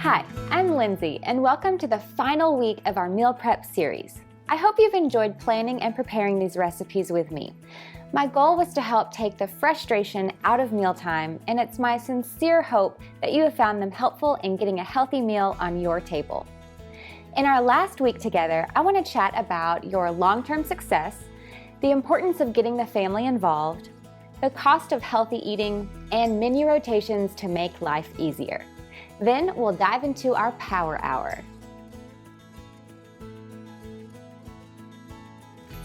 Hi, I'm Lindsay, and welcome to the final week of our meal prep series. I hope you've enjoyed planning and preparing these recipes with me. My goal was to help take the frustration out of mealtime, and it's my sincere hope that you have found them helpful in getting a healthy meal on your table. In our last week together, I want to chat about your long-term success, the importance of getting the family involved, the cost of healthy eating, and menu rotations to make life easier. Then we'll dive into our Power Hour.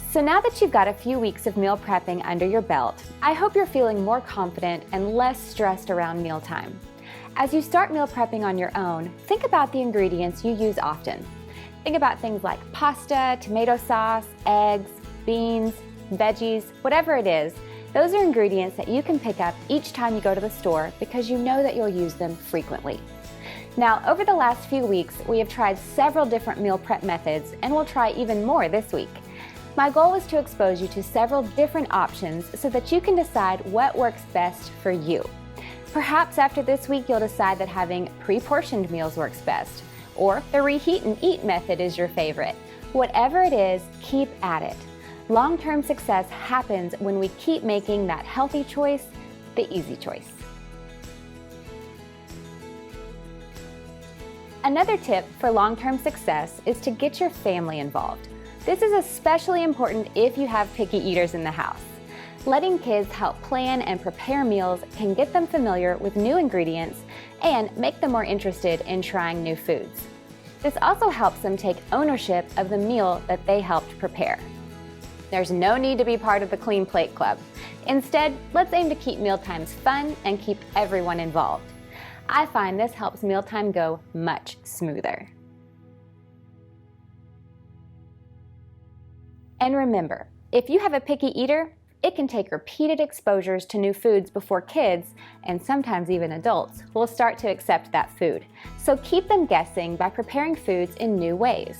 So now that you've got a few weeks of meal prepping under your belt, I hope you're feeling more confident and less stressed around mealtime. As you start meal prepping on your own, think about the ingredients you use often. Think about things like pasta, tomato sauce, eggs, beans, veggies, whatever it is. Those are ingredients that you can pick up each time you go to the store because you know that you'll use them frequently. Now, over the last few weeks, we have tried several different meal prep methods, and we'll try even more this week. My goal is to expose you to several different options so that you can decide what works best for you. Perhaps after this week, you'll decide that having pre-portioned meals works best, or the reheat and eat method is your favorite. Whatever it is, keep at it. Long-term success happens when we keep making that healthy choice the easy choice. Another tip for long-term success is to get your family involved. This is especially important if you have picky eaters in the house. Letting kids help plan and prepare meals can get them familiar with new ingredients and make them more interested in trying new foods. This also helps them take ownership of the meal that they helped prepare. There's no need to be part of the Clean Plate Club. Instead, let's aim to keep mealtimes fun and keep everyone involved. I find this helps mealtime go much smoother. And remember, if you have a picky eater, it can take repeated exposures to new foods before kids, and sometimes even adults, will start to accept that food. So keep them guessing by preparing foods in new ways.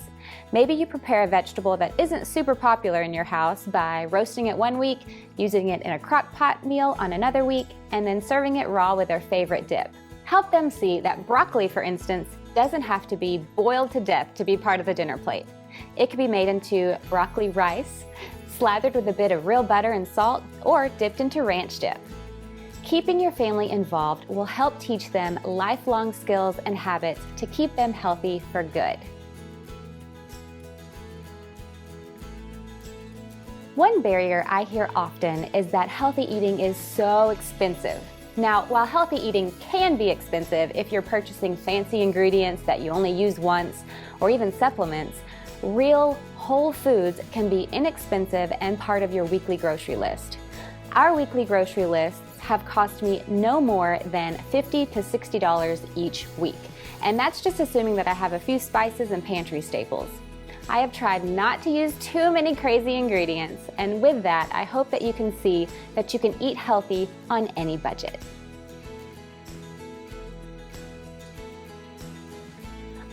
Maybe you prepare a vegetable that isn't super popular in your house by roasting it one week, using it in a crock pot meal on another week, and then serving it raw with their favorite dip. Help them see that broccoli, for instance, doesn't have to be boiled to death to be part of the dinner plate. It can be made into broccoli rice, slathered with a bit of real butter and salt, or dipped into ranch dip. Keeping your family involved will help teach them lifelong skills and habits to keep them healthy for good. One barrier I hear often is that healthy eating is so expensive. Now, while healthy eating can be expensive if you're purchasing fancy ingredients that you only use once, or even supplements, real, whole foods can be inexpensive and part of your weekly grocery list. Our weekly grocery lists have cost me no more than $50 to $60 each week, and that's just assuming that I have a few spices and pantry staples. I have tried not to use too many crazy ingredients, and with that, I hope that you can see that you can eat healthy on any budget.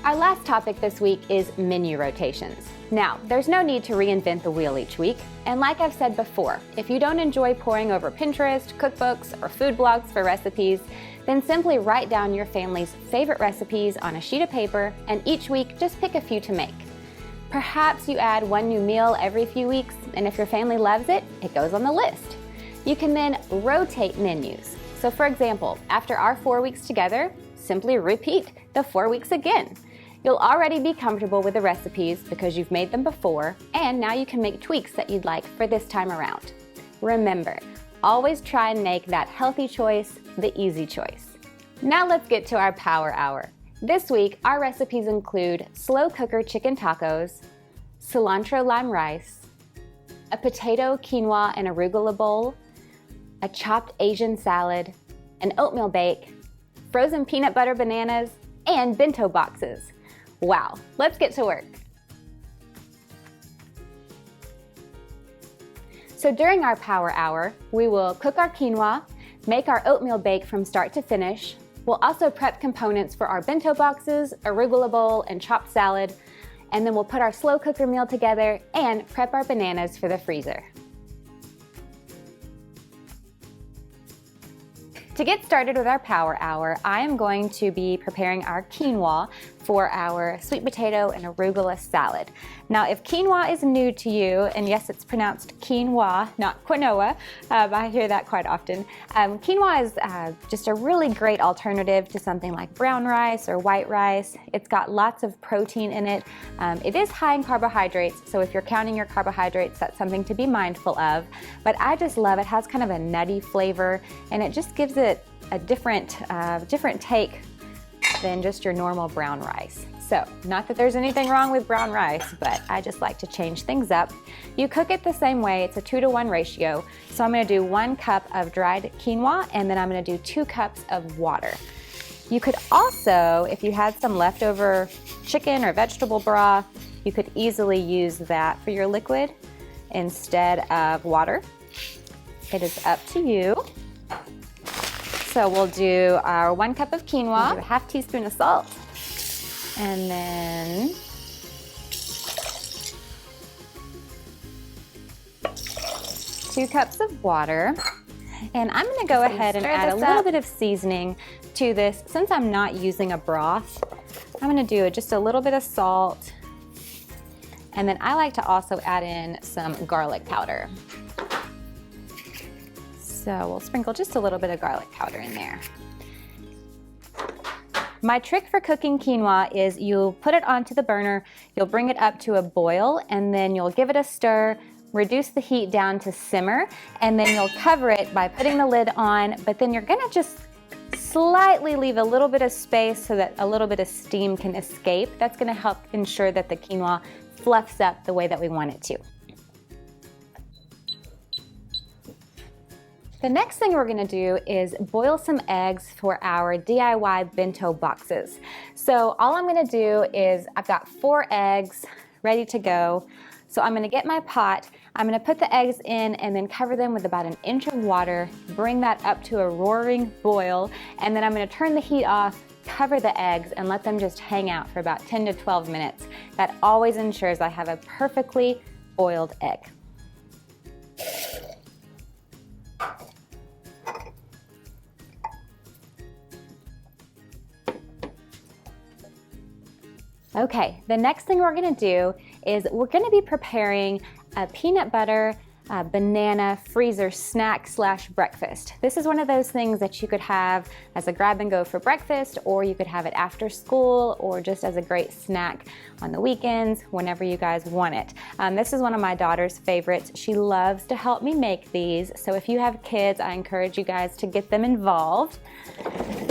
Our last topic this week is menu rotations. Now, there's no need to reinvent the wheel each week, and like I've said before, if you don't enjoy poring over Pinterest, cookbooks, or food blogs for recipes, then simply write down your family's favorite recipes on a sheet of paper, and each week just pick a few to make. Perhaps you add one new meal every few weeks, and if your family loves it, it goes on the list. You can then rotate menus. So for example, after our 4 weeks together, simply repeat the 4 weeks again. You'll already be comfortable with the recipes because you've made them before, and now you can make tweaks that you'd like for this time around. Remember, always try and make that healthy choice the easy choice. Now let's get to our Power Hour. This week, our recipes include slow cooker chicken tacos, cilantro lime rice, a potato, quinoa, and arugula bowl, a chopped Asian salad, an oatmeal bake, frozen peanut butter bananas, and bento boxes. Wow, let's get to work. So during our Power Hour, we will cook our quinoa, make our oatmeal bake from start to finish. We'll also prep components for our bento boxes, arugula bowl, and chopped salad, and then we'll put our slow cooker meal together and prep our bananas for the freezer. To get started with our power hour, I am going to be preparing our quinoa for our sweet potato and arugula salad. Now, if quinoa is new to you, and yes, it's pronounced quinoa, not quinoa, I hear that quite often. Quinoa is just a really great alternative to something like brown rice or white rice. It's got lots of protein in it. It is high in carbohydrates, so if you're counting your carbohydrates, that's something to be mindful of. But I just love it. It has kind of a nutty flavor, and it just gives it a different take than just your normal brown rice. So, not that there's anything wrong with brown rice, but I just like to change things up. You cook it the same way. It's a 2-to-1 ratio. So I'm gonna do 1 cup of dried quinoa, and then I'm gonna do 2 cups of water. You could also, if you had some leftover chicken or vegetable broth, you could easily use that for your liquid instead of water. It is up to you. So we'll do our 1 cup of quinoa, we'll do a 1/2 teaspoon of salt, and then two cups of water. And I'm gonna go ahead and add a little bit of seasoning to this. Since I'm not using a broth, I'm gonna do just a little bit of salt. And then I like to also add in some garlic powder. So we'll sprinkle just a little bit of garlic powder in there. My trick for cooking quinoa is you'll put it onto the burner, you'll bring it up to a boil, and then you'll give it a stir, reduce the heat down to simmer, and then you'll cover it by putting the lid on, but then you're gonna just slightly leave a little bit of space so that a little bit of steam can escape. That's gonna help ensure that the quinoa fluffs up the way that we want it to. The next thing we're gonna do is boil some eggs for our DIY bento boxes. So all I'm gonna do is, I've got 4 eggs ready to go. So I'm gonna get my pot, I'm gonna put the eggs in and then cover them with about 1 inch of water, bring that up to a roaring boil, and then I'm gonna turn the heat off, cover the eggs, and let them just hang out for about 10 to 12 minutes. That always ensures I have a perfectly boiled egg. Okay, the next thing we're gonna do is we're gonna be preparing a peanut butter banana freezer snack / breakfast. This is one of those things that you could have as a grab and go for breakfast, or you could have it after school, or just as a great snack on the weekends, whenever you guys want it. This is one of my daughter's favorites. She loves to help me make these, so if you have kids, I encourage you guys to get them involved.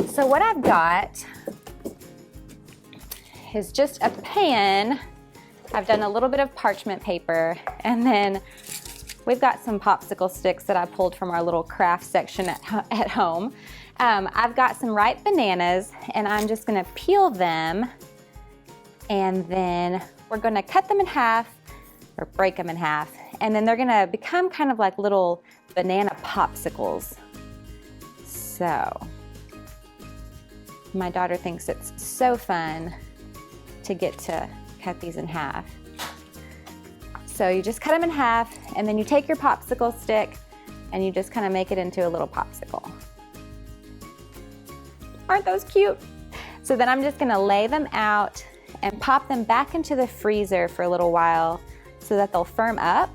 So what I've got is just a pan. I've done a little bit of parchment paper, and then we've got some popsicle sticks that I pulled from our little craft section at home. I've got some ripe bananas, and I'm just gonna peel them, and then we're gonna cut them in half, or break them in half, and then they're gonna become kind of like little banana popsicles. So, my daughter thinks it's so fun to get to cut these in half. So you just cut them in half, and then you take your popsicle stick and you just kind of make it into a little popsicle. Aren't those cute? So then I'm just gonna lay them out and pop them back into the freezer for a little while so that they'll firm up.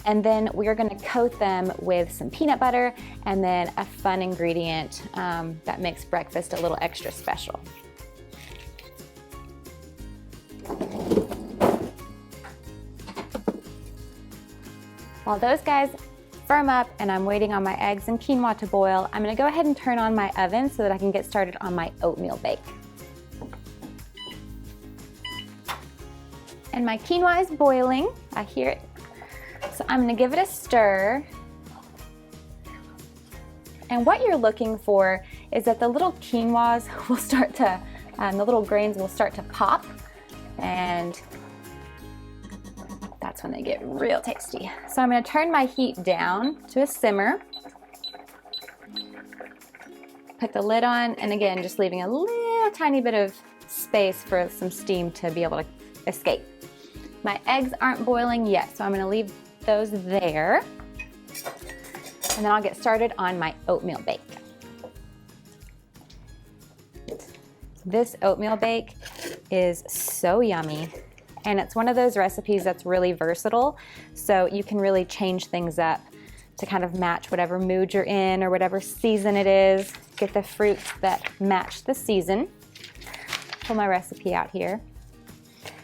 And then we're gonna coat them with some peanut butter and then a fun ingredient that makes breakfast a little extra special. While those guys firm up and I'm waiting on my eggs and quinoa to boil, I'm gonna go ahead and turn on my oven so that I can get started on my oatmeal bake. And my quinoa is boiling, I hear it. So I'm gonna give it a stir. And what you're looking for is that the little quinoas will start to, the little grains will start to pop, and that's when they get real tasty. So I'm gonna turn my heat down to a simmer. Put the lid on, and again, just leaving a little tiny bit of space for some steam to be able to escape. My eggs aren't boiling yet, so I'm gonna leave those there. And then I'll get started on my oatmeal bake. This oatmeal bake is so yummy, and it's one of those recipes that's really versatile, so you can really change things up to kind of match whatever mood you're in or whatever season it is. Get the fruits that match the season. Pull my recipe out here.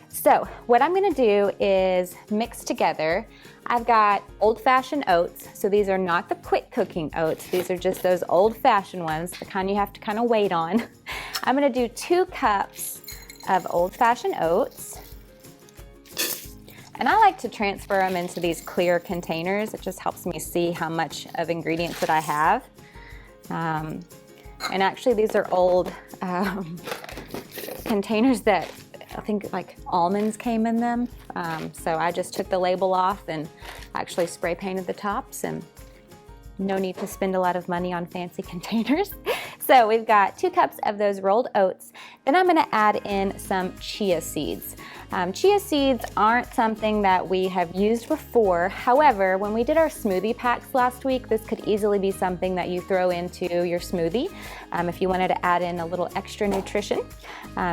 So what I'm gonna do is mix together. I've got old-fashioned oats, so these are not the quick cooking oats. These are just those old-fashioned ones, the kind you have to kind of wait on. I'm gonna do 2 cups of old-fashioned oats. And I like to transfer them into these clear containers. It just helps me see how much of ingredients that I have. And actually these are old containers that I think like almonds came in them. So I just took the label off and actually spray painted the tops, and no need to spend a lot of money on fancy containers. So we've got 2 cups of those rolled oats. Then I'm gonna add in some chia seeds. Chia seeds aren't something that we have used before. However, when we did our smoothie packs last week, this could easily be something that you throw into your smoothie if you wanted to add in a little extra nutrition.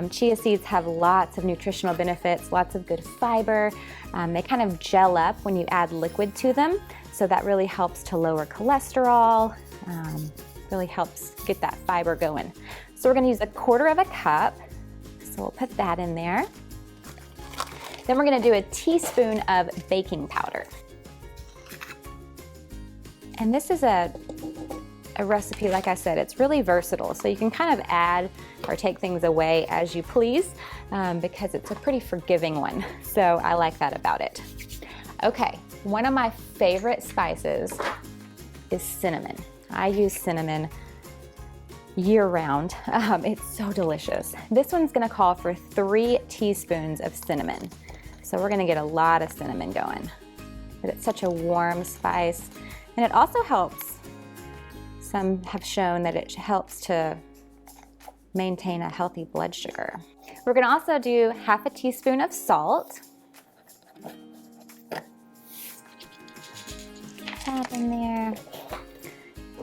Chia seeds have lots of nutritional benefits, lots of good fiber. They kind of gel up when you add liquid to them, so that really helps to lower cholesterol, really helps get that fiber going. So we're gonna use 1/4 cup, so we'll put that in there. Then we're gonna do a teaspoon of baking powder. And this is a recipe, like I said, it's really versatile. So you can kind of add or take things away as you please, because it's a pretty forgiving one. So I like that about it. Okay, one of my favorite spices is cinnamon. I use cinnamon year round. It's so delicious. This one's gonna call for 3 teaspoons of cinnamon. So we're gonna get a lot of cinnamon going. But it's such a warm spice. And it also helps, some have shown that it helps to maintain a healthy blood sugar. We're gonna also do 1/2 teaspoon of salt. Add in there.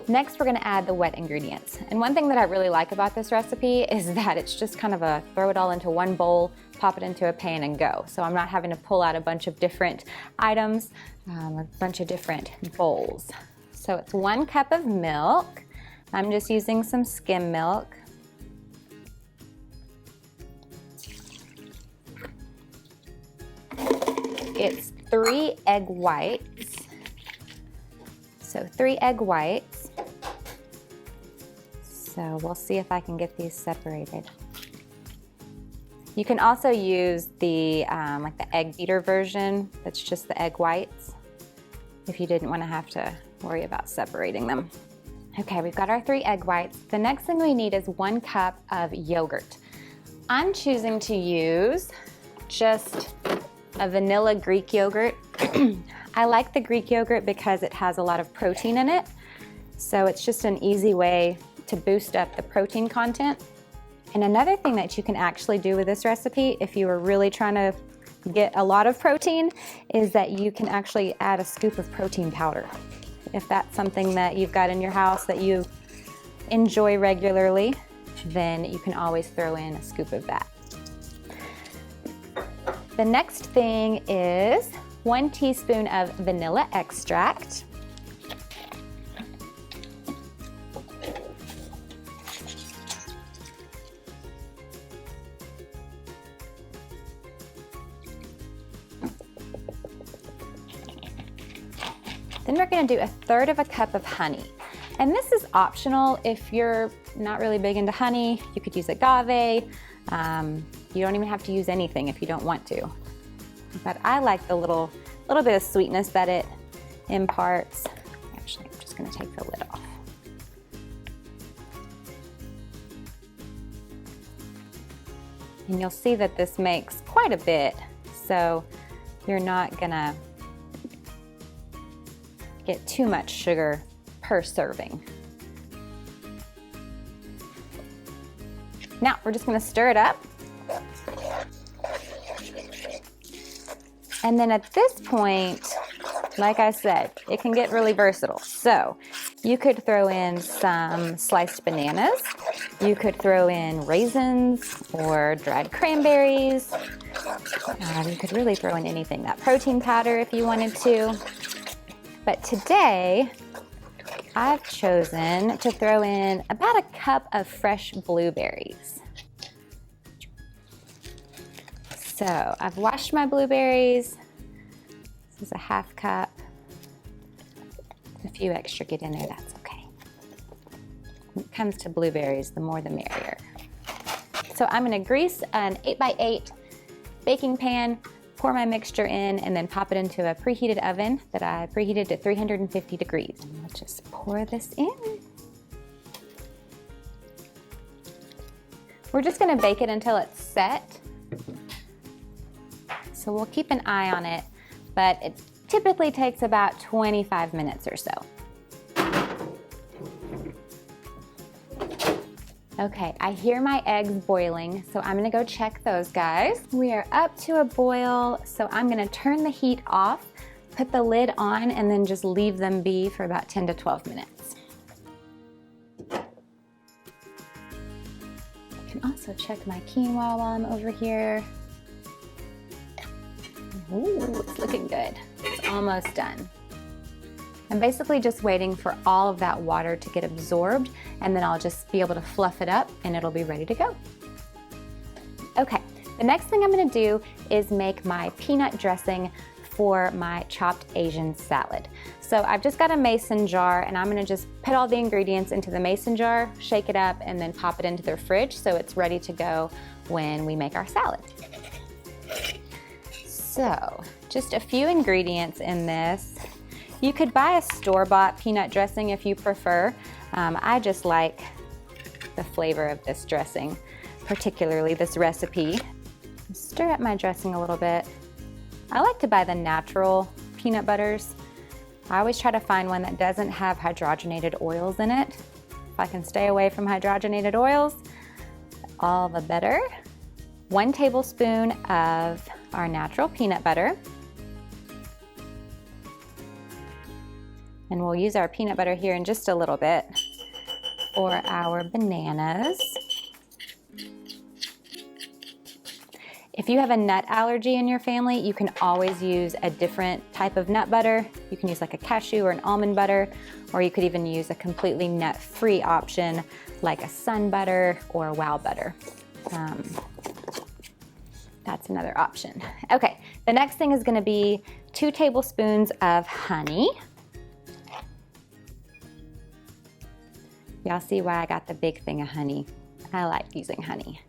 Next, we're gonna add the wet ingredients. And one thing that I really like about this recipe is that it's just kind of a throw it all into one bowl, pop it into a pan and go. So I'm not having to pull out a bunch of different items, a bunch of different bowls. So it's 1 cup of milk. I'm just using some skim milk. It's 3 egg whites. So 3 egg whites. So we'll see if I can get these separated. You can also use the like the egg beater version. That's just the egg whites, if you didn't want to have to worry about separating them. Okay, we've got our 3 egg whites. The next thing we need is 1 cup of yogurt. I'm choosing to use just a vanilla Greek yogurt. I like the Greek yogurt because it has a lot of protein in it. So it's just an easy way to boost up the protein content. And another thing that you can actually do with this recipe, if you are really trying to get a lot of protein, is that you can actually add a scoop of protein powder. If that's something that you've got in your house that you enjoy regularly, then you can always throw in a scoop of that. The next thing is 1 teaspoon of vanilla extract. Then we're gonna do 1/3 cup of honey. And this is optional if you're not really big into honey. You could use agave. You don't even have to use anything if you don't want to. But I like the little bit of sweetness that it imparts. Actually, I'm just gonna take the lid off. And you'll see that this makes quite a bit, so you're not gonna get too much sugar per serving. Now we're just gonna stir it up. And then at this point, like I said, it can get really versatile. So You could throw in some sliced bananas. You could throw in raisins or dried cranberries. You could really throw in anything, that protein powder if you wanted to. But today, I've chosen to throw in about a cup of fresh blueberries. So I've washed my blueberries. This is a half cup. If a few extra get in there, that's okay. When it comes to blueberries, the more the merrier. So I'm gonna grease an 8x8 baking pan, pour my mixture in, and then pop it into a preheated oven that I preheated to 350 degrees. And we'll just pour this in. We're just gonna bake it until it's set. So we'll keep an eye on it, but it typically takes about 25 minutes or so. Okay, I hear my eggs boiling, so I'm gonna go check those guys. We are up to a boil, so I'm gonna turn the heat off, put the lid on, and then just leave them be for about 10 to 12 minutes. I can also check my quinoa while I'm over here. Ooh, it's looking good. It's almost done. I'm basically just waiting for all of that water to get absorbed, and then I'll just be able to fluff it up and it'll be ready to go. Okay, the next thing I'm gonna do is make my peanut dressing for my chopped Asian salad. So I've just got a mason jar, and I'm gonna just put all the ingredients into the mason jar, shake it up, and then pop it into the fridge so it's ready to go when we make our salad. So, just a few ingredients in this. You could buy a store-bought peanut dressing if you prefer. I just like the flavor of this dressing, particularly this recipe. Stir up my dressing a little bit. I like to buy the natural peanut butters. I always try to find one that doesn't have hydrogenated oils in it. If I can stay away from hydrogenated oils, all the better. 1 tablespoon of our natural peanut butter. And we'll use our peanut butter here in just a little bit for our bananas. If you have a nut allergy in your family, you can always use a different type of nut butter. You can use like a cashew or an almond butter, or you could even use a completely nut-free option like a sun butter or a wow butter. That's another option. Okay, the next thing is gonna be 2 tablespoons of honey. Y'all see why I got the big thing of honey. I like using honey.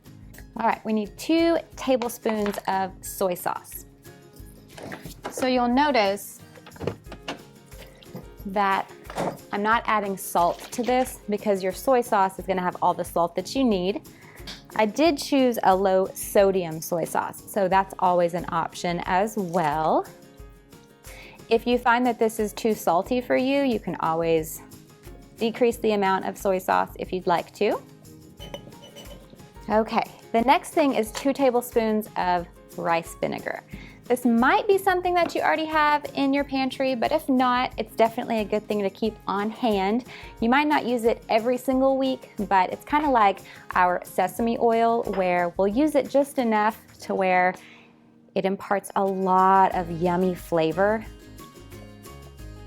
All right, we need 2 tablespoons of soy sauce. So you'll notice that I'm not adding salt to this because your soy sauce is gonna have all the salt that you need. I did choose a low sodium soy sauce, so that's always an option as well. If you find that this is too salty for you, you can always decrease the amount of soy sauce if you'd like to. Okay, the next thing is 2 tablespoons of rice vinegar. This might be something that you already have in your pantry, but if not, it's definitely a good thing to keep on hand. You might not use it every single week, but it's kind of like our sesame oil, where we'll use it just enough to where it imparts a lot of yummy flavor,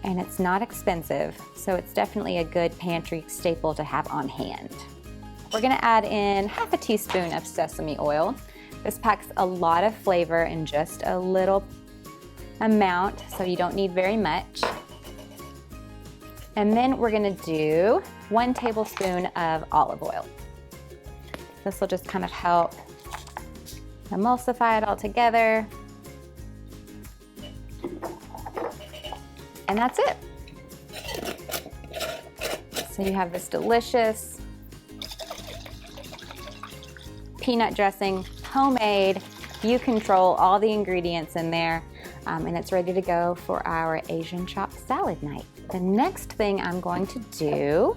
and it's not expensive, so it's definitely a good pantry staple to have on hand. We're gonna add in half a teaspoon of sesame oil. This packs a lot of flavor in just a little amount, so you don't need very much. And then we're gonna do 1 tablespoon of olive oil. This will just kind of help emulsify it all together. And that's it. So you have this delicious peanut dressing, homemade. You control all the ingredients in there, and it's ready to go for our Asian chopped salad night. The next thing I'm going to do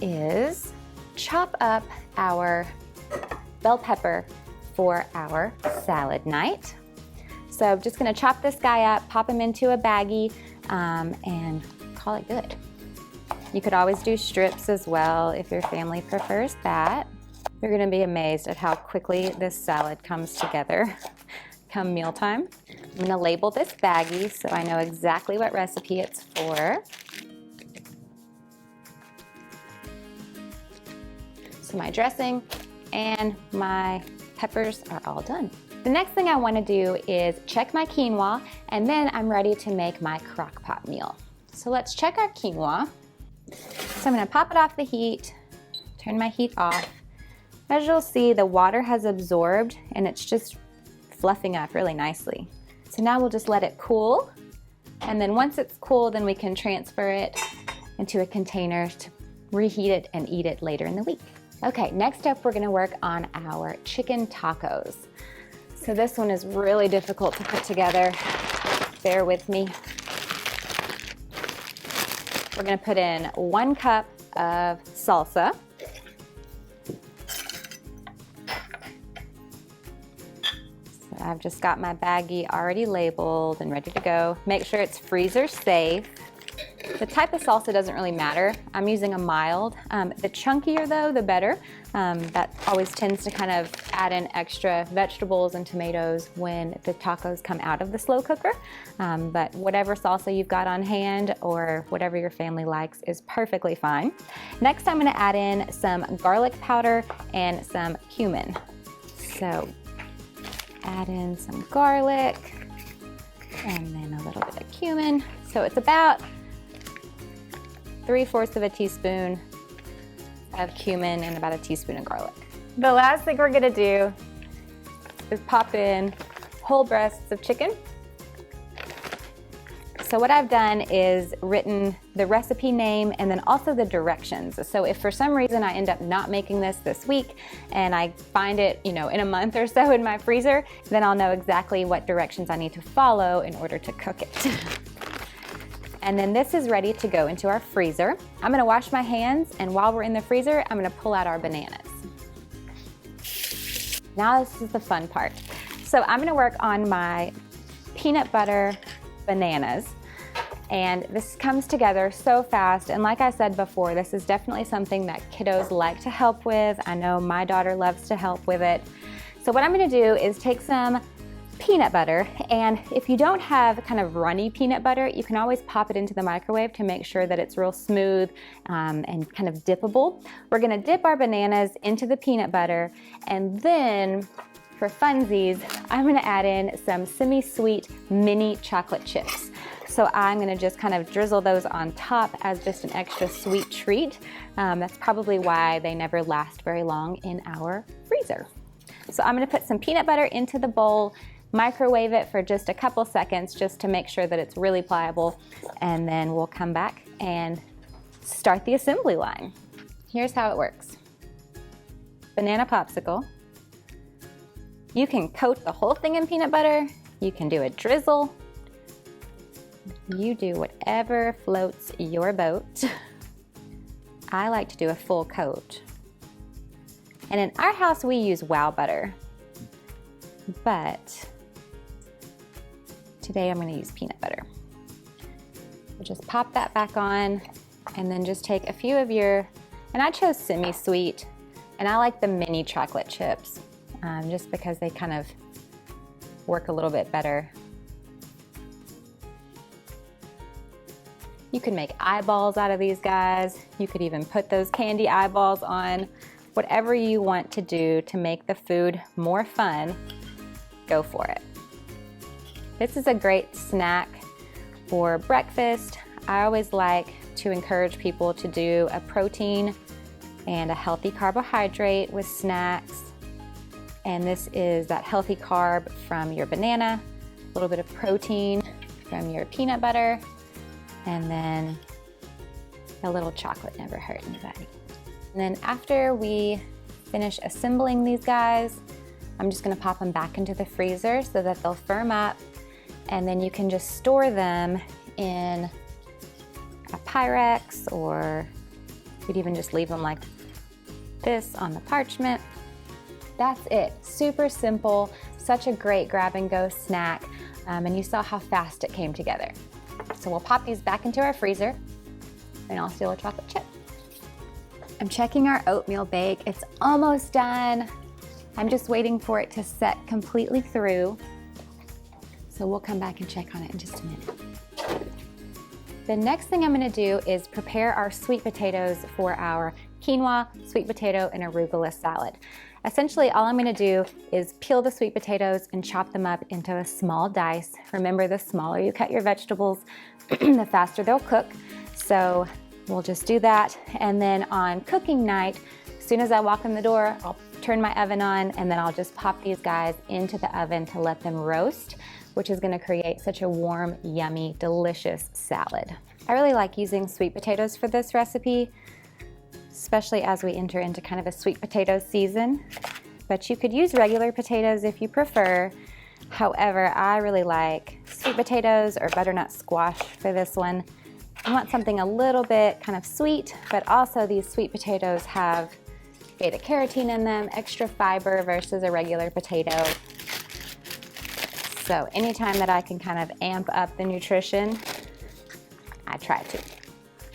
is chop up our bell pepper for our salad night. So I'm just gonna chop this guy up, pop him into a baggie, and call it good. You could always do strips as well if your family prefers that. You're gonna be amazed at how quickly this salad comes together come mealtime. I'm gonna label this baggie so I know exactly what recipe it's for. So my dressing and my peppers are all done. The next thing I wanna do is check my quinoa, and then I'm ready to make my crock pot meal. So let's check our quinoa. So I'm gonna pop it off the heat, turn my heat off. As you'll see, the water has absorbed and it's just fluffing up really nicely. So now we'll just let it cool. And then once it's cool, then we can transfer it into a container to reheat it and eat it later in the week. Okay, next up, we're gonna work on our chicken tacos. So this one is really difficult to put together. Bear with me. We're gonna put in 1 cup of salsa. So I've just got my baggie already labeled and ready to go. Make sure it's freezer safe. The type of salsa doesn't really matter. I'm using a mild. The chunkier though, the better. That always tends to kind of add in extra vegetables and tomatoes when the tacos come out of the slow cooker. But whatever salsa you've got on hand or whatever your family likes is perfectly fine. Next, I'm gonna add in some garlic powder and some cumin. So add in some garlic and then a little bit of cumin. So it's about 3/4 of a teaspoon of cumin and about a teaspoon of garlic. The last thing we're gonna do is pop in whole breasts of chicken. So what I've done is written the recipe name and then also the directions. So if for some reason I end up not making this week and I find it, in a month or so in my freezer, then I'll know exactly what directions I need to follow in order to cook it. And then this is ready to go into our freezer. I'm gonna wash my hands, and while we're in the freezer, I'm gonna pull out our bananas. Now this is the fun part. So I'm gonna work on my peanut butter bananas. And this comes together so fast. And like I said before, this is definitely something that kiddos like to help with. I know my daughter loves to help with it. So what I'm gonna do is take some peanut butter, and if you don't have kind of runny peanut butter, you can always pop it into the microwave to make sure that it's real smooth and kind of dippable. We're gonna dip our bananas into the peanut butter, and then for funsies, I'm gonna add in some semi-sweet mini chocolate chips. So I'm gonna just kind of drizzle those on top as just an extra sweet treat. That's probably why they never last very long in our freezer. So I'm gonna put some peanut butter into the bowl, microwave it for just a couple seconds just to make sure that it's really pliable, and then we'll come back and start the assembly line. Here's how it works. Banana popsicle. You can coat the whole thing in peanut butter. You can do a drizzle. You do whatever floats your boat. I like to do a full coat. And in our house, we use Wow butter, but today I'm gonna use peanut butter. So just pop that back on, and then just take a few of your, and I chose semi-sweet, and I like the mini chocolate chips, just because they kind of work a little bit better. You can make eyeballs out of these guys. You could even put those candy eyeballs on. Whatever you want to do to make the food more fun, go for it. This is a great snack for breakfast. I always like to encourage people to do a protein and a healthy carbohydrate with snacks. And this is that healthy carb from your banana, a little bit of protein from your peanut butter, and then a little chocolate never hurt anybody. And then after we finish assembling these guys, I'm just gonna pop them back into the freezer so that they'll firm up, and then you can just store them in a Pyrex, or you could even just leave them like this on the parchment. That's it, super simple, such a great grab and go snack, and you saw how fast it came together. So we'll pop these back into our freezer. and I'll steal a chocolate chip. I'm checking our oatmeal bake. It's almost done. I'm just waiting for it to set completely through. So we'll come back and check on it in just a minute. The next thing I'm gonna do is prepare our sweet potatoes for our quinoa, sweet potato, and arugula salad. Essentially, all I'm gonna do is peel the sweet potatoes and chop them up into a small dice. Remember, the smaller you cut your vegetables, the faster they'll cook. So we'll just do that. And then on cooking night, as soon as I walk in the door, I'll turn my oven on, and then I'll just pop these guys into the oven to let them roast, which is gonna create such a warm, yummy, delicious salad. I really like using sweet potatoes for this recipe, especially as we enter into kind of a sweet potato season. But you could use regular potatoes if you prefer. However, I really like sweet potatoes or butternut squash for this one. I want something a little bit kind of sweet, but also these sweet potatoes have beta carotene in them, extra fiber versus a regular potato. So anytime that I can kind of amp up the nutrition, I try to.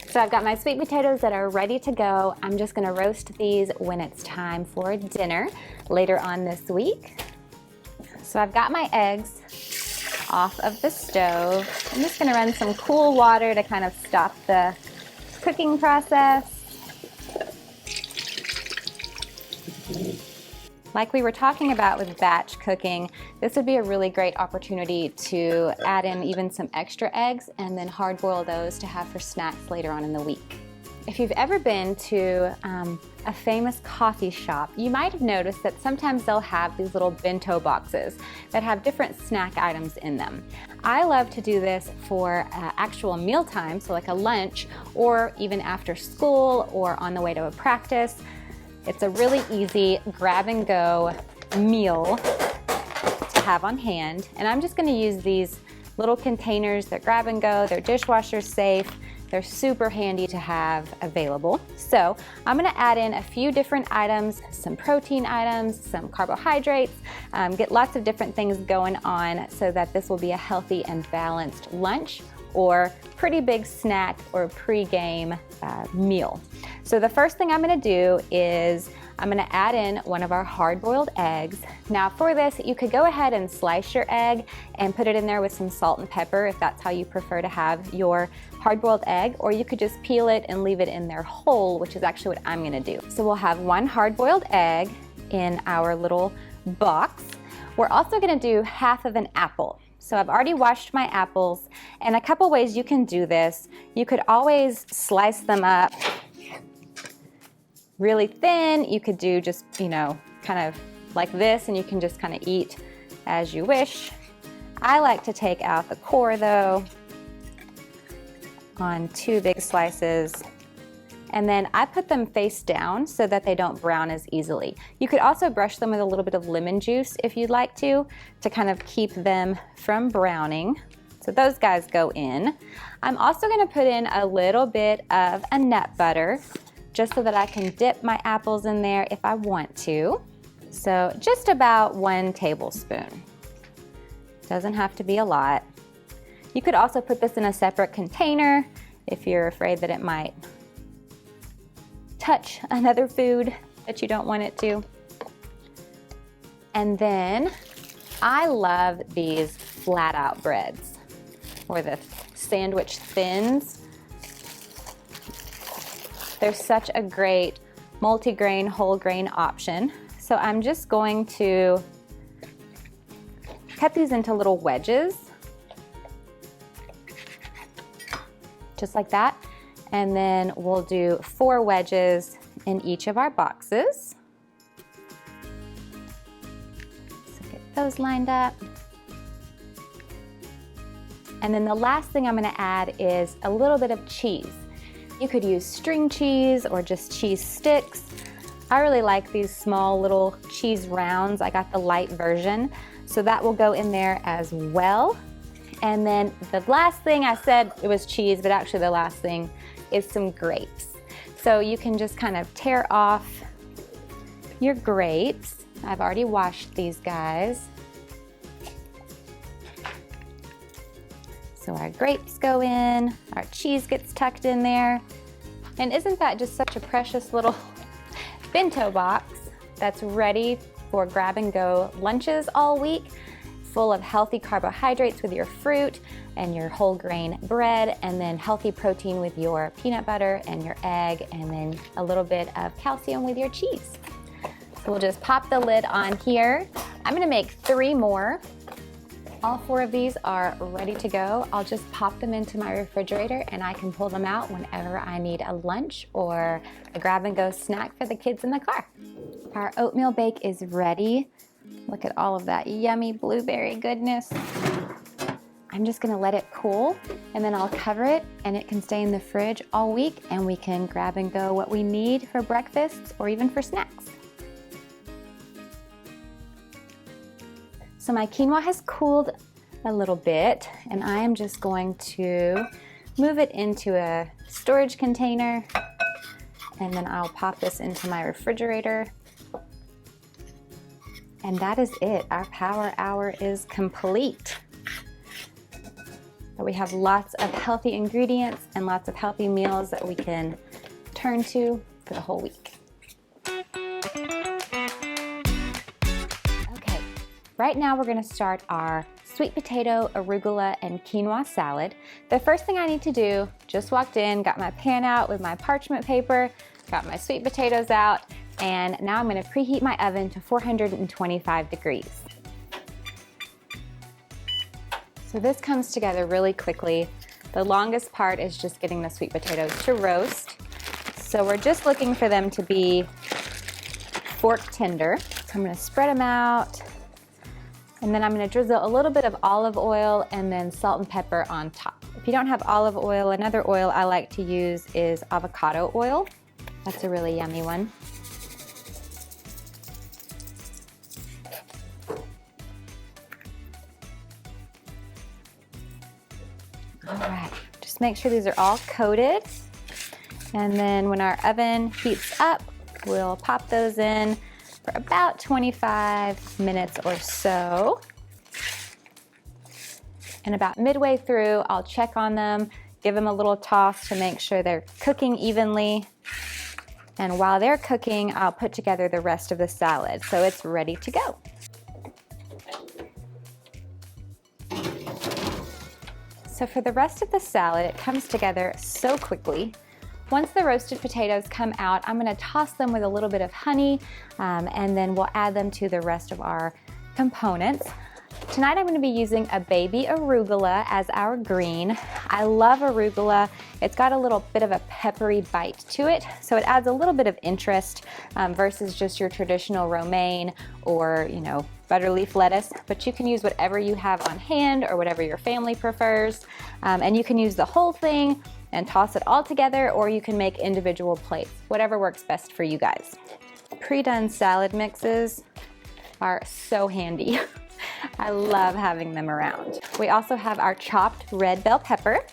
So I've got my sweet potatoes that are ready to go. I'm just gonna roast these when it's time for dinner later on this week. So I've got my eggs off of the stove. I'm just gonna run some cool water to kind of stop the cooking process. Like we were talking about with batch cooking, this would be a really great opportunity to add in even some extra eggs and then hard boil those to have for snacks later on in the week. If you've ever been to a famous coffee shop, you might have noticed that sometimes they'll have these little bento boxes that have different snack items in them. I love to do this for actual mealtime, so like a lunch, or even after school or on the way to a practice. It's a really easy grab and go meal to have on hand. And I'm just gonna use these little containers. They're grab and go, they're dishwasher safe, they're super handy to have available. So I'm gonna add in a few different items, some protein items, some carbohydrates, get lots of different things going on so that this will be a healthy and balanced lunch or pretty big snack or pre-game meal. So the first thing I'm gonna do is I'm gonna add in one of our hard-boiled eggs. Now for this, you could go ahead and slice your egg and put it in there with some salt and pepper if that's how you prefer to have your hard-boiled egg, or you could just peel it and leave it in there whole, which is actually what I'm gonna do. So we'll have one hard-boiled egg in our little box. We're also gonna do half of an apple. So I've already washed my apples, and a couple ways you can do this. You could always slice them up really thin. You could do just, kind of like this, and you can just kind of eat as you wish. I like to take out the core though on 2 big slices, and then I put them face down so that they don't brown as easily. You could also brush them with a little bit of lemon juice if you'd like to kind of keep them from browning. So those guys go in. I'm also gonna put in a little bit of a nut butter just so that I can dip my apples in there if I want to. So just about 1 tablespoon. Doesn't have to be a lot. You could also put this in a separate container if you're afraid that it might touch another food that you don't want it to. And then I love these flat out breads or the sandwich thins. They're such a great multi-grain, whole grain option. So I'm just going to cut these into little wedges, just like that. And then we'll do 4 wedges in each of our boxes. So get those lined up. And then the last thing I'm gonna add is a little bit of cheese. You could use string cheese or just cheese sticks. I really like these small little cheese rounds. I got the light version, so that will go in there as well. And then the last thing, I said it was cheese, but actually the last thing is some grapes. So you can just kind of tear off your grapes. I've already washed these guys. So our grapes go in, our cheese gets tucked in there. And isn't that just such a precious little bento box that's ready for grab and go lunches all week, full of healthy carbohydrates with your fruit and your whole grain bread, and then healthy protein with your peanut butter and your egg, and then a little bit of calcium with your cheese. So we'll just pop the lid on here. I'm gonna make 3 more. All 4 of these are ready to go. I'll just pop them into my refrigerator and I can pull them out whenever I need a lunch or a grab and go snack for the kids in the car. Our oatmeal bake is ready. Look at all of that yummy blueberry goodness. I'm just gonna let it cool and then I'll cover it and it can stay in the fridge all week and we can grab and go what we need for breakfasts or even for snacks. So my quinoa has cooled a little bit and I am just going to move it into a storage container and then I'll pop this into my refrigerator. And that is it. Our power hour is complete. So we have lots of healthy ingredients and lots of healthy meals that we can turn to for the whole week. Right now we're gonna start our sweet potato, arugula, and quinoa salad. The first thing I need to do, just walked in, got my pan out with my parchment paper, got my sweet potatoes out, and now I'm gonna preheat my oven to 425 degrees. So this comes together really quickly. The longest part is just getting the sweet potatoes to roast. So we're just looking for them to be fork tender. So I'm gonna spread them out. And then I'm gonna drizzle a little bit of olive oil and then salt and pepper on top. If you don't have olive oil, another oil I like to use is avocado oil. That's a really yummy one. All right, just make sure these are all coated. And then when our oven heats up, we'll pop those in for about 25 minutes or so. And about midway through, I'll check on them, give them a little toss to make sure they're cooking evenly. And while they're cooking, I'll put together the rest of the salad so it's ready to go. So for the rest of the salad, it comes together so quickly. Once the roasted potatoes come out, I'm gonna toss them with a little bit of honey, and then we'll add them to the rest of our components. Tonight I'm gonna be using a baby arugula as our green. I love arugula. It's got a little bit of a peppery bite to it, so it adds a little bit of interest versus just your traditional romaine or, butter leaf lettuce. But you can use whatever you have on hand or whatever your family prefers, and you can use the whole thing and toss it all together, or you can make individual plates, whatever works best for you guys. Pre-done salad mixes are so handy. I love having them around. We also have our chopped red bell pepper.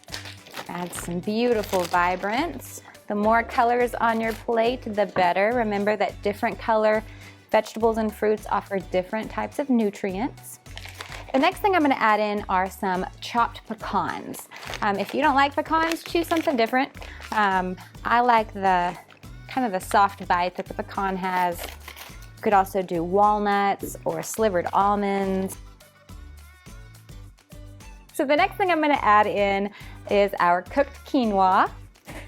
Add some beautiful vibrance. The more colors on your plate, the better. Remember that different color vegetables and fruits offer different types of nutrients. The next thing I'm gonna add in are some chopped pecans. If you don't like pecans, choose something different. I like the kind of the soft bite that the pecan has. You could also do walnuts or slivered almonds. So the next thing I'm gonna add in is our cooked quinoa.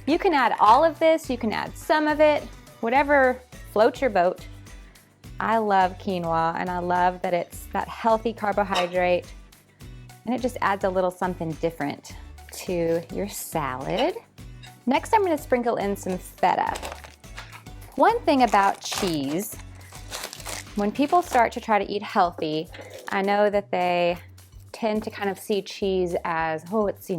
You can add all of this, you can add some of it, whatever floats your boat. I love quinoa and I love that it's that healthy carbohydrate and it just adds a little something different to your salad. Next, I'm gonna sprinkle in some feta. One thing about cheese, when people start to try to eat healthy, I know that they tend to kind of see cheese as, oh, it's,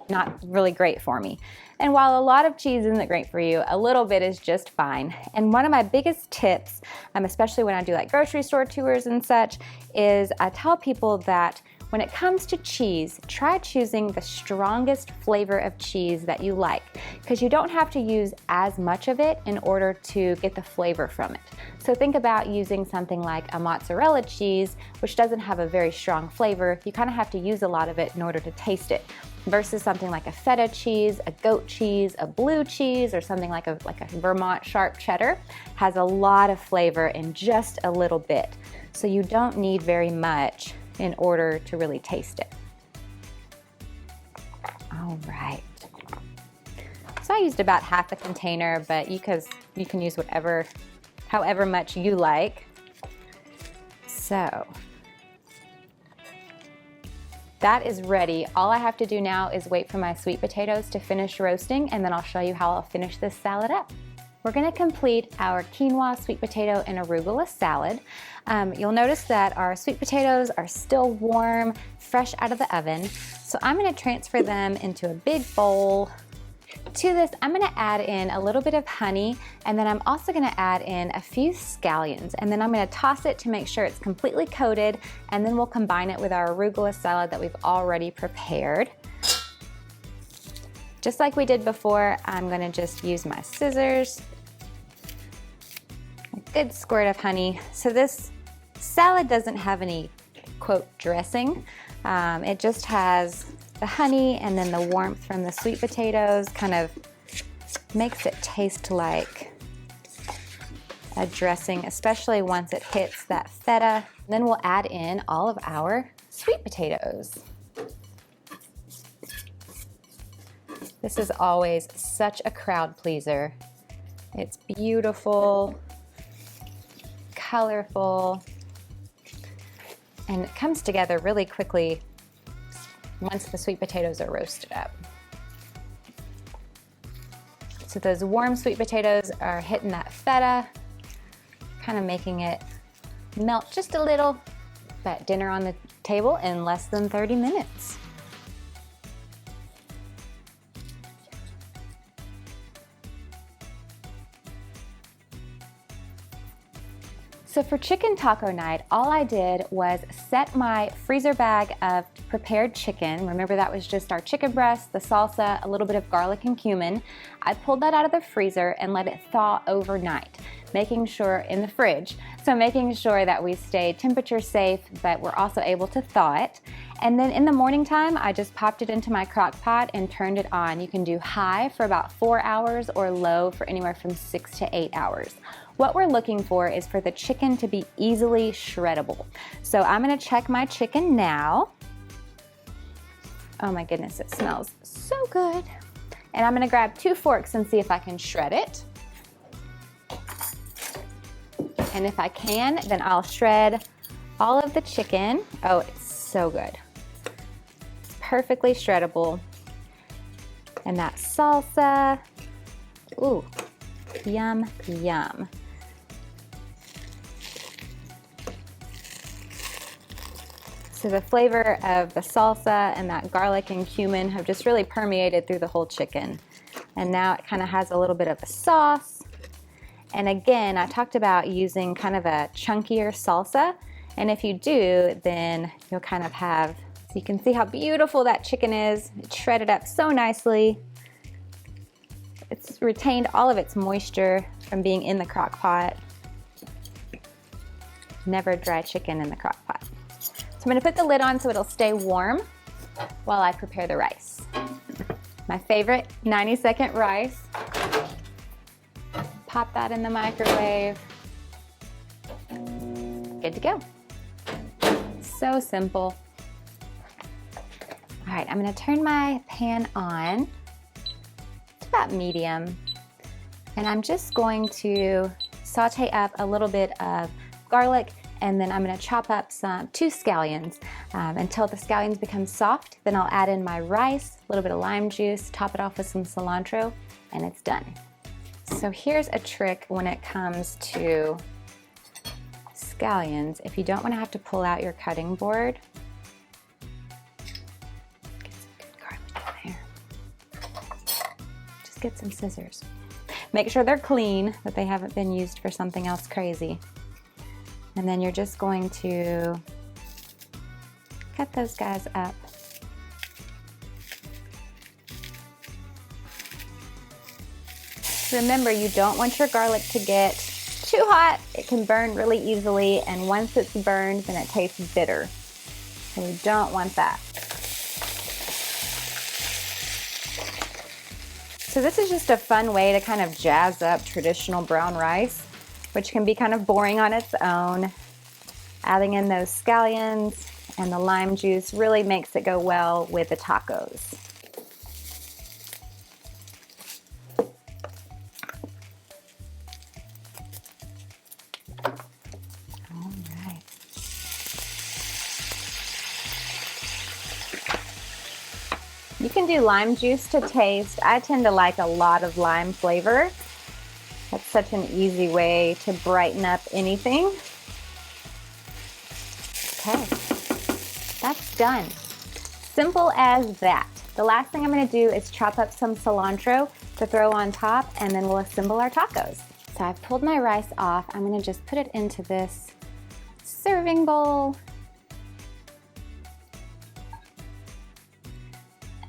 not really great for me. And while a lot of cheese isn't great for you, a little bit is just fine. And one of my biggest tips, especially when I do like grocery store tours and such, is I tell people that when it comes to cheese, try choosing the strongest flavor of cheese that you like, because you don't have to use as much of it in order to get the flavor from it. So think about using something like a mozzarella cheese, which doesn't have a very strong flavor. You kind of have to use a lot of it in order to taste it. versus something like a feta cheese, a goat cheese, a blue cheese, or something like a Vermont sharp cheddar. Has a lot of flavor in just a little bit. So you don't need very much in order to really taste it. All right. So I used about half a container, but you can use however much you like. So that is ready. All I have to do now is wait for my sweet potatoes to finish roasting, and then I'll show you how I'll finish this salad up. We're gonna complete our quinoa, sweet potato, and arugula salad. You'll notice that our sweet potatoes are still warm, fresh out of the oven. So I'm gonna transfer them into a big bowl. To this, I'm gonna add in a little bit of honey, and then I'm also gonna add in a few scallions, and then I'm gonna toss it to make sure it's completely coated, and then we'll combine it with our arugula salad that we've already prepared. Just like we did before, I'm gonna just use my scissors, a good squirt of honey. So this salad doesn't have any, quote, dressing. It just has the honey, and then the warmth from the sweet potatoes kind of makes it taste like a dressing, especially once it hits that feta. Then we'll add in all of our sweet potatoes. This is always such a crowd pleaser. It's beautiful, colorful, and it comes together really quickly once the sweet potatoes are roasted up. So those warm sweet potatoes are hitting that feta, kind of making it melt just a little, but dinner on the table in less than 30 minutes. So for chicken taco night, all I did was set my freezer bag of prepared chicken. Remember, that was just our chicken breast, the salsa, a little bit of garlic and cumin. I pulled that out of the freezer and let it thaw overnight, making sure in the fridge. So making sure that we stay temperature safe, but we're also able to thaw it. And then in the morning time, I just popped it into my crock pot and turned it on. You can do high for about 4 hours or low for anywhere from 6 to 8 hours. What we're looking for is for the chicken to be easily shreddable. So I'm gonna check my chicken now. Oh my goodness, it smells so good. And I'm gonna grab 2 forks and see if I can shred it. And if I can, then I'll shred all of the chicken. Oh, it's so good. It's perfectly shreddable. And that salsa, ooh, yum, yum. So the flavor of the salsa and that garlic and cumin have just really permeated through the whole chicken. And now it kind of has a little bit of a sauce. And again, I talked about using kind of a chunkier salsa. And if you do, then you'll kind of have, so you can see how beautiful that chicken is. It's shredded up so nicely. It's retained all of its moisture from being in the crock pot. Never dry chicken in the crock pot. So I'm gonna put the lid on so it'll stay warm while I prepare the rice. My favorite 90-second rice. Pop that in the microwave. Good to go. So simple. All right, I'm gonna turn my pan on to about medium. And I'm just going to saute up a little bit of garlic, and then I'm gonna chop up 2 scallions until the scallions become soft. Then I'll add in my rice, a little bit of lime juice, top it off with some cilantro, and it's done. So here's a trick when it comes to scallions. If you don't wanna have to pull out your cutting board, get some good garlic in there. Just get some scissors. Make sure they're clean, that they haven't been used for something else crazy. And then you're just going to cut those guys up. Remember, you don't want your garlic to get too hot. It can burn really easily, and once it's burned, then it tastes bitter. So we don't want that. So this is just a fun way to kind of jazz up traditional brown rice, which can be kind of boring on its own. Adding in those scallions and the lime juice really makes it go well with the tacos. All right. You can do lime juice to taste. I tend to like a lot of lime flavor. That's such an easy way to brighten up anything. Okay, that's done. Simple as that. The last thing I'm gonna do is chop up some cilantro to throw on top, and then we'll assemble our tacos. So I've pulled my rice off. I'm gonna just put it into this serving bowl.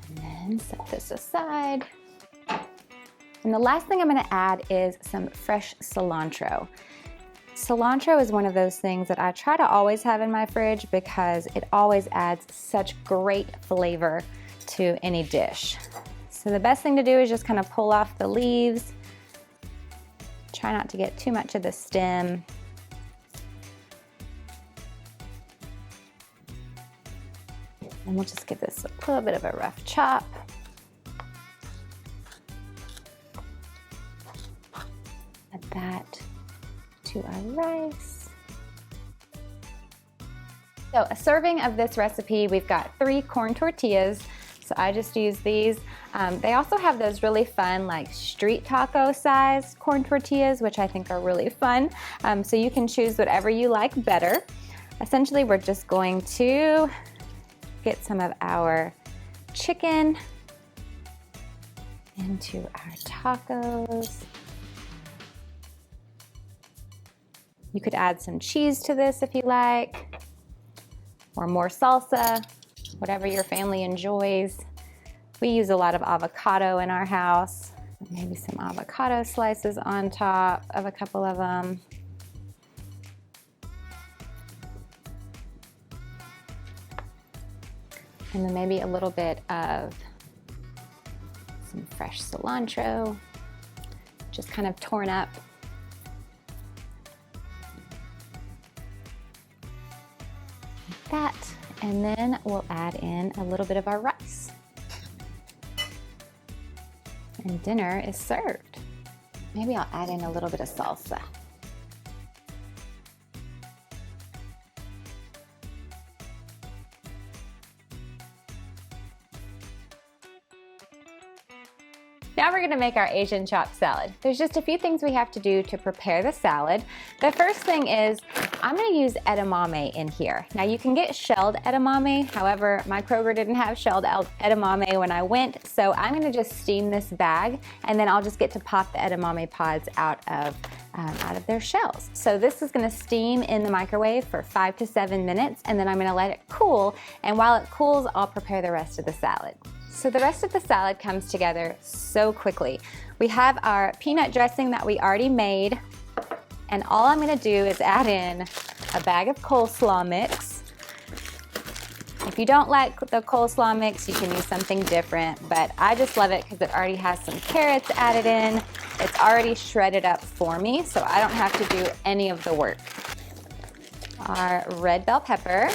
And then set this aside. And the last thing I'm gonna add is some fresh cilantro. Cilantro is one of those things that I try to always have in my fridge because it always adds such great flavor to any dish. So the best thing to do is just kind of pull off the leaves. Try not to get too much of the stem. And we'll just give this a little bit of a rough chop. Add that to our rice. So a serving of this recipe, we've got 3 corn tortillas. So I just use these. They also have those really fun like street taco size corn tortillas, which I think are really fun. So you can choose whatever you like better. Essentially, we're just going to get some of our chicken into our tacos. You could add some cheese to this if you like, or more salsa, whatever your family enjoys. We use a lot of avocado in our house. Maybe some avocado slices on top of a couple of them. And then maybe a little bit of some fresh cilantro, just kind of torn up. That, and then we'll add in a little bit of our rice. And dinner is served. Maybe I'll add in a little bit of salsa. Now we're gonna make our Asian chopped salad. There's just a few things we have to do to prepare the salad. The first thing is, I'm gonna use edamame in here. Now you can get shelled edamame, however, my Kroger didn't have shelled edamame when I went, so I'm gonna just steam this bag, and then I'll just get to pop the edamame pods out of their shells. So this is gonna steam in the microwave for 5 to 7 minutes, and then I'm gonna let it cool, and while it cools, I'll prepare the rest of the salad. So the rest of the salad comes together so quickly. We have our peanut dressing that we already made, and all I'm gonna do is add in a bag of coleslaw mix. If you don't like the coleslaw mix, you can use something different, but I just love it because it already has some carrots added in. It's already shredded up for me, so I don't have to do any of the work. Our red bell pepper.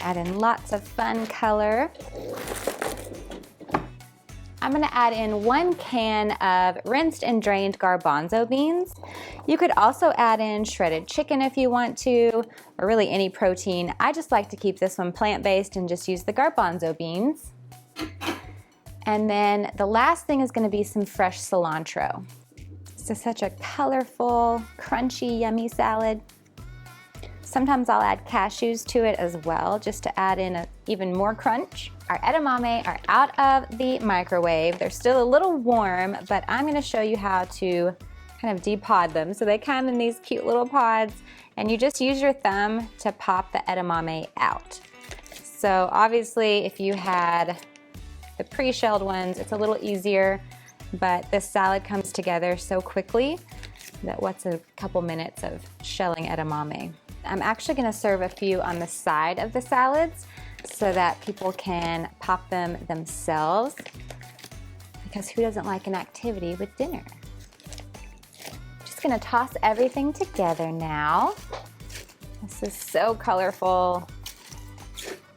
Add in lots of fun color. I'm gonna add in 1 can of rinsed and drained garbanzo beans. You could also add in shredded chicken if you want to, or really any protein. I just like to keep this one plant-based and just use the garbanzo beans. And then the last thing is gonna be some fresh cilantro. It's such a colorful, crunchy, yummy salad. Sometimes I'll add cashews to it as well, just to add in even more crunch. Our edamame are out of the microwave. They're still a little warm, but I'm gonna show you how to kind of depod them. So they come in these cute little pods, and you just use your thumb to pop the edamame out. So obviously, if you had the pre-shelled ones, it's a little easier, but this salad comes together so quickly that what's a couple minutes of shelling edamame. I'm actually gonna serve a few on the side of the salads so that people can pop them themselves. because who doesn't like an activity with dinner? Just gonna toss everything together now. This is so colorful.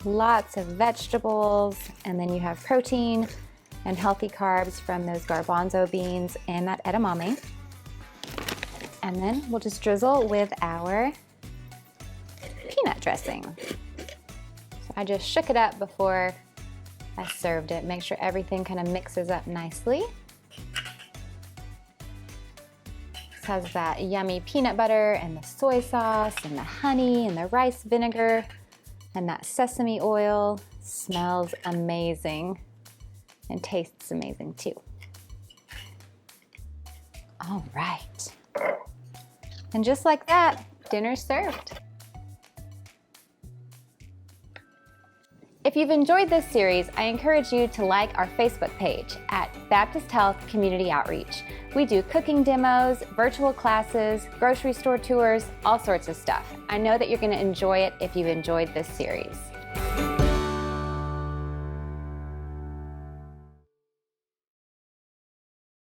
Lots of vegetables, and then you have protein and healthy carbs from those garbanzo beans and that edamame. And then we'll just drizzle with our peanut dressing. So I just shook it up before I served it. Make sure everything kind of mixes up nicely. This has that yummy peanut butter and the soy sauce and the honey and the rice vinegar and that sesame oil. Smells amazing and tastes amazing too. All right. And just like that, dinner's served. If you've enjoyed this series, I encourage you to like our Facebook page at Baptist Health Community Outreach. We do cooking demos, virtual classes, grocery store tours, all sorts of stuff. I know that you're going to enjoy it if you've enjoyed this series.